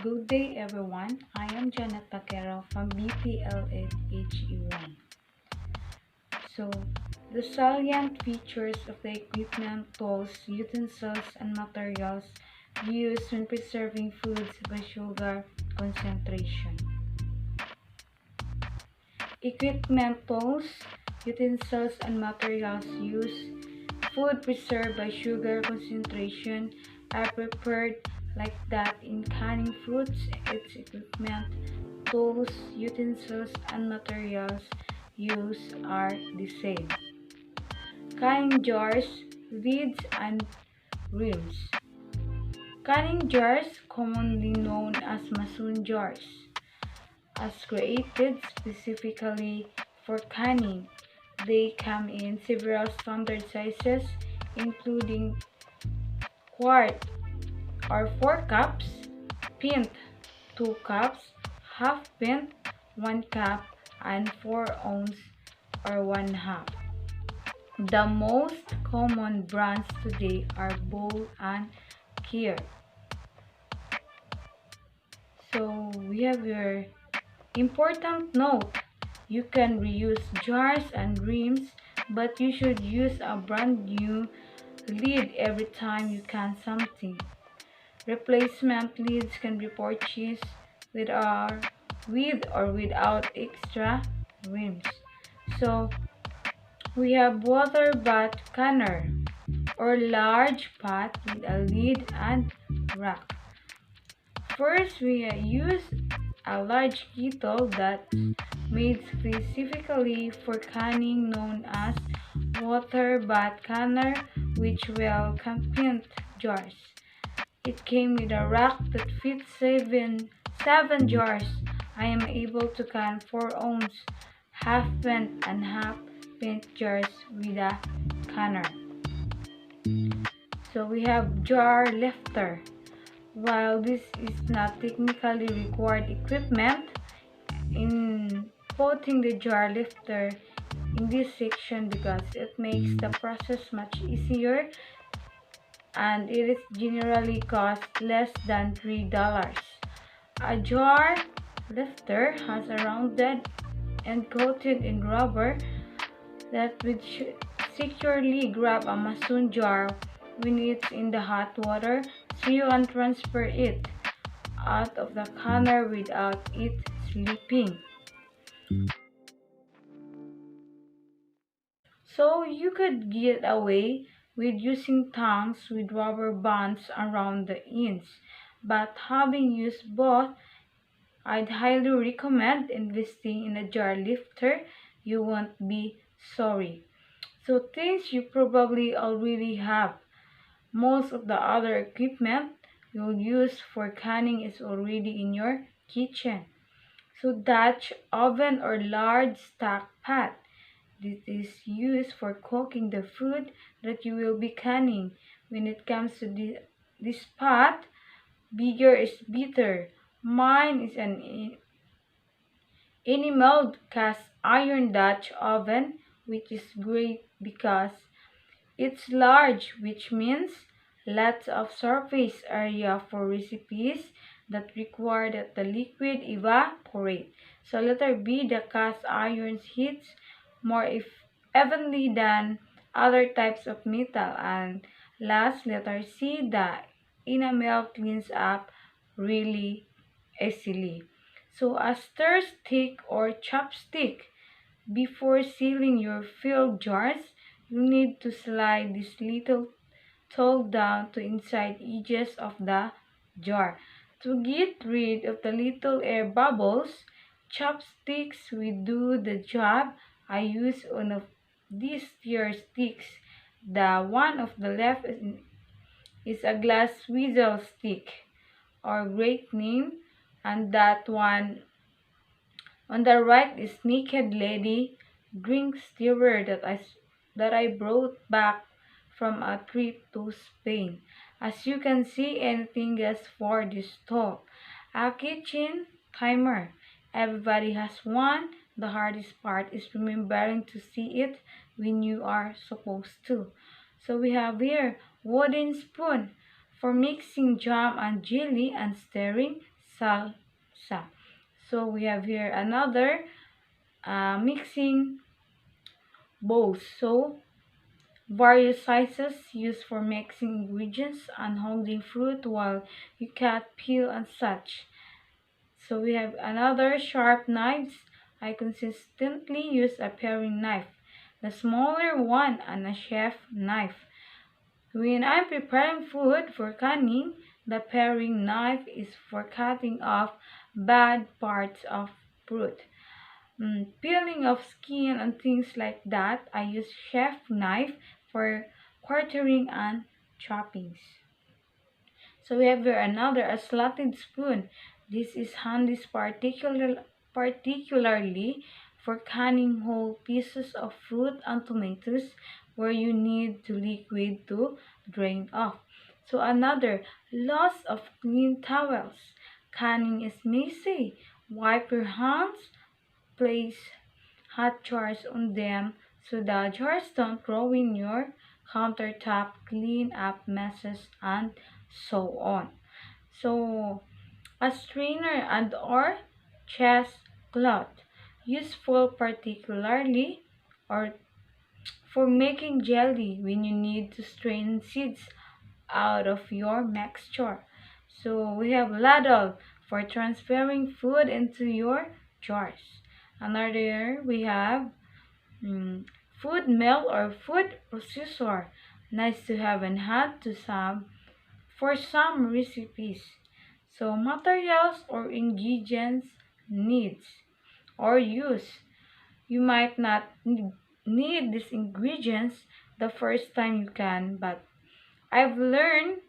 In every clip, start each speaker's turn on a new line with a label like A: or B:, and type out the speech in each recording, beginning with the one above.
A: Good day everyone, I am Janet Paquero from BPLHE1. So, the salient features of the equipment, tools, utensils, and materials used when preserving foods by sugar concentration. Equipment, tools, utensils, and materials used food preserved by sugar concentration are prepared like that in canning fruits. Its equipment, tools, utensils, and materials used are the same. Canning jars, lids, and rims. Canning jars, commonly known as mason jars, are created specifically for canning. They come in several standard sizes, including quart or 4 cups, pint 2 cups, half pint 1 cup, and 4 ounce or 1 half. The most common brands today are Bowl and Kier. So we have your important note. You can reuse jars and rims, but you should use a brand new lid every time you can something. Replacement lids can be purchased with or without extra rims. So we have water bath canner or large pot with a lid and rack. First, we use a large kettle that's made specifically for canning, known as water bath canner, which will contain jars. It came with a rack that fits seven jars. I am able to can 4 ounce, half pint and half pint jars with a canner. So we have jar lifter. While this is not technically required equipment, in putting the jar lifter in this section because it makes the process much easier and it is generally cost less than $3. A jar lifter has a rounded and coated in rubber that will securely grab a mason jar when it's in the hot water so you can transfer it out of the canner without it slipping. So you could get away with using tongs with rubber bands around the ends, but having used both, I'd highly recommend investing in a jar lifter. You won't be sorry. So things you probably already have. Most of the other equipment you'll use for canning is already in your kitchen. So Dutch oven or large stock pot. This is used for cooking the food that you will be canning. When it comes to this pot, bigger is better. Mine is an enameled cast iron Dutch oven, which is great because it's large, which means lots of surface area for recipes that require that the liquid evaporate. So letter B, the cast iron heats more evenly than other types of metal. And last, letter C, the enamel cleans up really easily. So a stir stick or chopstick before sealing your filled jars, you need to slide this little tool down to inside edges of the jar. To get rid of the little air bubbles, chopsticks will do the job. I use one of these stir sticks. The one of the left is a glass whistle stick or great name, and that one on the right is Naked Lady drink stirrer that I brought back from a trip to Spain. As you can see, anything goes for this talk. A kitchen timer. Everybody has one. The hardest part is remembering to see it when you are supposed to. So we have here wooden spoon for mixing jam and jelly and stirring. salsa. So we have here another mixing bowls. So various sizes used for mixing ingredients and holding fruit while you cut, peel, and such. So we have another sharp knives. I consistently use a paring knife, the smaller one, and a chef knife. When I'm preparing food for canning, the paring knife is for cutting off bad parts of fruit. Peeling off skin and things like that, I use chef knife for quartering and choppings. So we have here another a slotted spoon. This is handy particularly for canning whole pieces of fruit and tomatoes where you need to liquid to drain off. So another loss of clean towels. Canning is messy. Wipe your hands. Place hot jars on them so the jars don't ruin your countertop, clean up messes, and so on. So, a strainer and or cheesecloth, useful particularly or for making jelly when you need to strain seeds out of your mixture. So we have ladle for transferring food into your jars. Another we have mm, food mill or food processor. Nice to have in hand to some for some recipes. So materials or ingredients needs or use. You might not need these ingredients the first time you can, but I've learned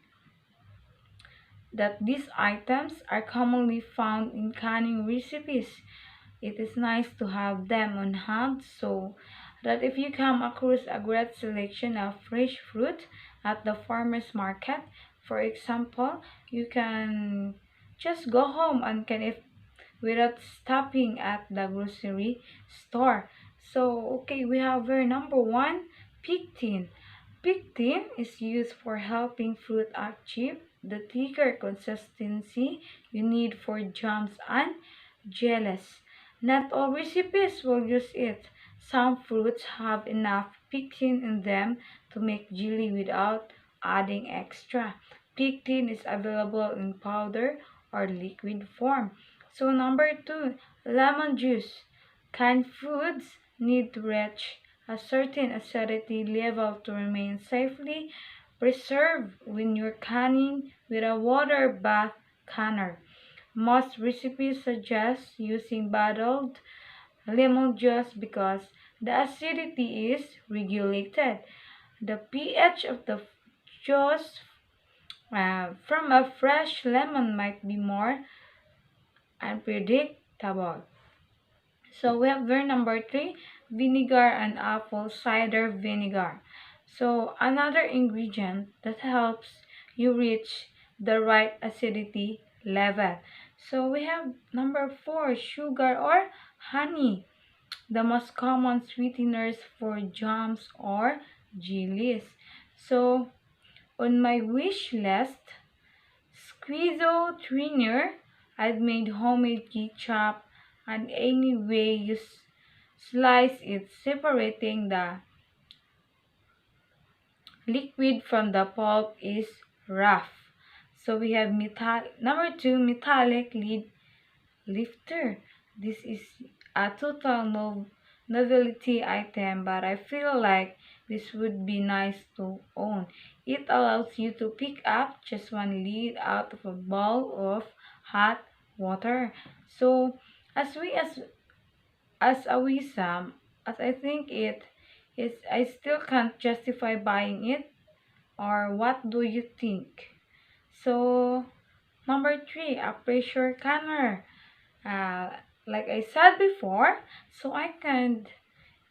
A: that these items are commonly found in canning recipes. It is nice to have them on hand so that if you come across a great selection of fresh fruit at the farmer's market, for example, you can just go home and can eat without stopping at the grocery store. So, okay, we have our number one, pectin. Pectin is used for helping fruit achieve the thicker consistency you need for jams and jellies. Not all recipes will use it. Some fruits have enough pectin in them to make jelly without adding extra. Pectin is available in powder or liquid form. So number two, lemon juice. Canned foods need to reach a certain acidity level to remain safely preserved when you're canning with a water bath canner. Most recipes suggest using bottled lemon juice because the acidity is regulated. The pH of the juice from a fresh lemon might be more unpredictable. So we have ver number three, vinegar and apple cider vinegar. So another ingredient that helps you reach the right acidity level. So we have number four, sugar or honey, the most common sweeteners for jams or jellies. So on my wish list, squeezo trainer, I've made homemade ketchup and any way you slice it, separating the liquid from the pulp is rough. So we have number two, metallic lid lifter. This is a total novelty item, but I feel like this would be nice to own. It allows you to pick up just one lid out of a bowl of hot water. So as we as a wisdom, as I think it is, I still can't justify buying it. Or what do you think? So number three, a pressure canner. Uh, like I said before, so I can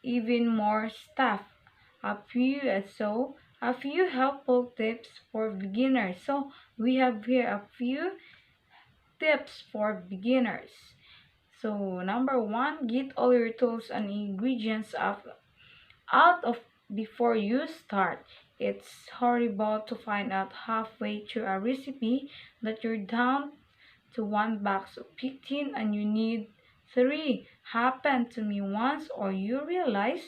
A: even more stuff. A few helpful tips for beginners. So we have here a few tips for beginners. So number one, get all your tools and ingredients out of before you start. It's horrible to find out halfway through a recipe that you're down to one box of 15 and you need 3. Happened to me once, or you realize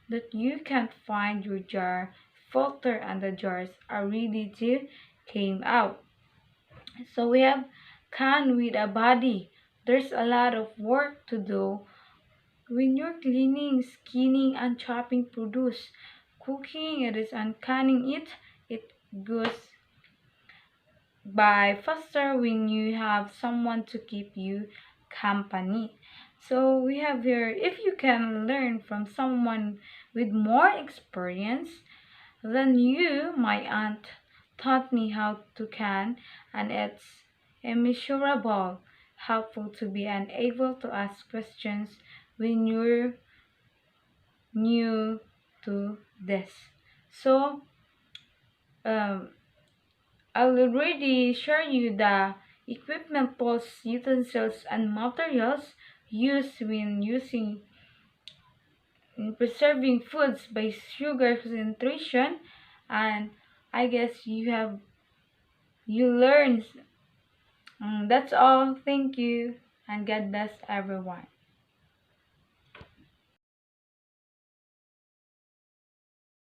A: that you can't find your jar filter and the jars are ready to came out. So we have can with a body. There's a lot of work to do when you're cleaning, skinning, and chopping produce. Cooking it is and canning it goes by faster when you have someone to keep you company. So we have here, if you can learn from someone with more experience than you, my aunt taught me how to can, and it's immeasurable helpful to be able to ask questions when you're new to this. So um, I'll already show you the equipment, tools, utensils, and materials used when using in preserving foods by sugar concentration, and I guess you learned. That's all. Thank you, and God bless everyone.